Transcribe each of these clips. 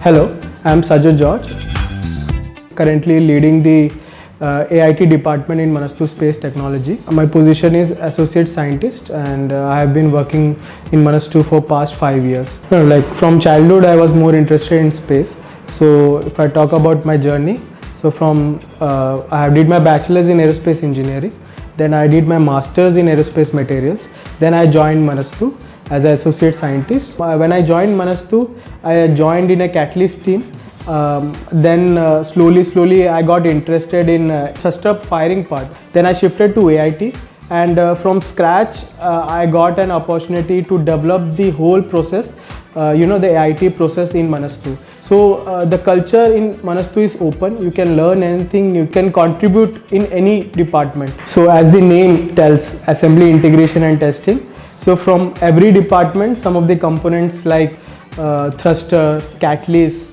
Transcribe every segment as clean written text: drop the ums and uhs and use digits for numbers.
Hello, I'm Sajo George, currently leading the AIT department in Manastu Space Technology. My position is Associate Scientist and I have been working in Manastu for past 5 years. Like from childhood I was more interested in space. So if I talk about my journey, so I did my bachelor's in Aerospace Engineering, then I did my master's in Aerospace Materials, then I joined Manastu as an associate scientist. When I joined Manastu, I joined in a catalyst team. Then slowly I got interested in thruster firing part. Then I shifted to AIT and from scratch I got an opportunity to develop the whole process, the AIT process in Manastu. So the culture in Manastu is open. You can learn anything, you can contribute in any department. So as the name tells, assembly, integration and testing. So from every department, some of the components like thruster, catalyst,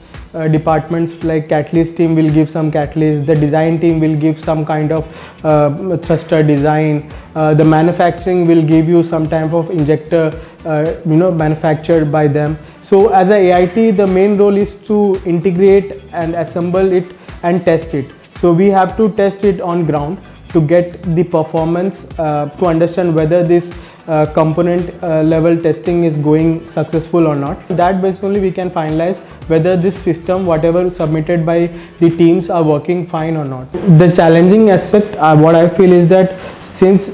departments like catalyst team will give some catalyst, the design team will give some kind of thruster design, the manufacturing will give you some type of injector manufactured by them. So as a AIT, the main role is to integrate and assemble it and test it. So we have to test it on ground to get the performance, to understand whether this component level testing is going successful or not. That basically we can finalize whether this system, whatever submitted by the teams, are working fine or not. The challenging aspect, what I feel is that since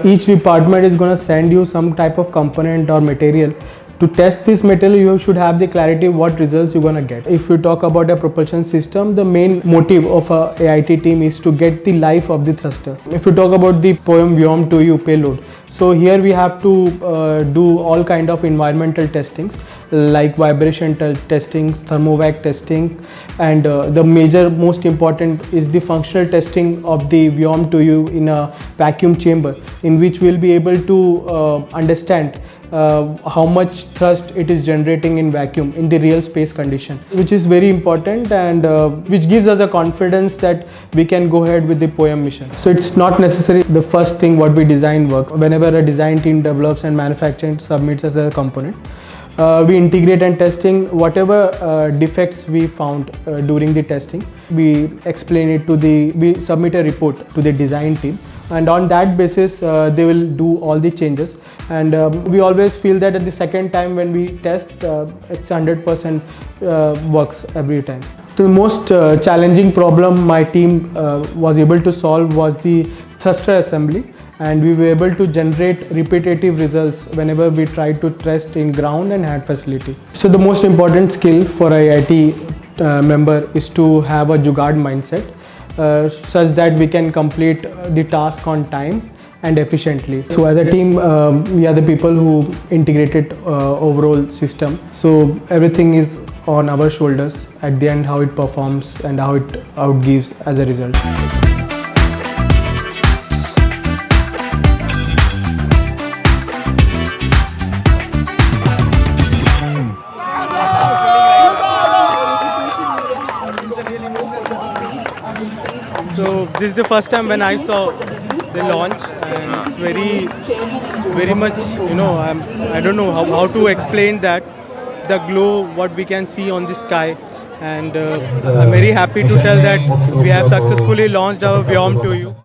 each department is going to send you some type of component or material, to test this material you should have the clarity what results you're going to get. If you talk about a propulsion system, the main motive of a AIT team is to get the life of the thruster. If you talk about the POEM Vyom 2U payload, so here we have to do all kind of environmental testings like vibration testing, thermovac testing, and the major most important is the functional testing of the Vyom 2U in a vacuum chamber, in which we'll be able to understand how much thrust it is generating in vacuum in the real space condition, which is very important and which gives us a confidence that we can go ahead with the POEM mission. So it's not necessary the first thing what we design works. Whenever a design team develops and manufacturing submits as a component, we integrate and testing whatever defects we found during the testing. We explain it we submit a report to the design team, and on that basis they will do all the changes. And we always feel that at the second time when we test, it's 100% works every time. The most challenging problem my team was able to solve was the thruster assembly, and we were able to generate repetitive results whenever we tried to test in ground and hand facility. So the most important skill for a AIT member is to have a Jugaad mindset, such that we can complete the task on time and efficiently. So as a team, we are the people who integrated overall system. So everything is on our shoulders at the end, how it performs and how it gives as a result. So this is the first time when I saw the launch, and it's very much, I don't know how to explain that, the glow what we can see on the sky, and I'm very happy to tell that we have successfully launched our Vyom 2U.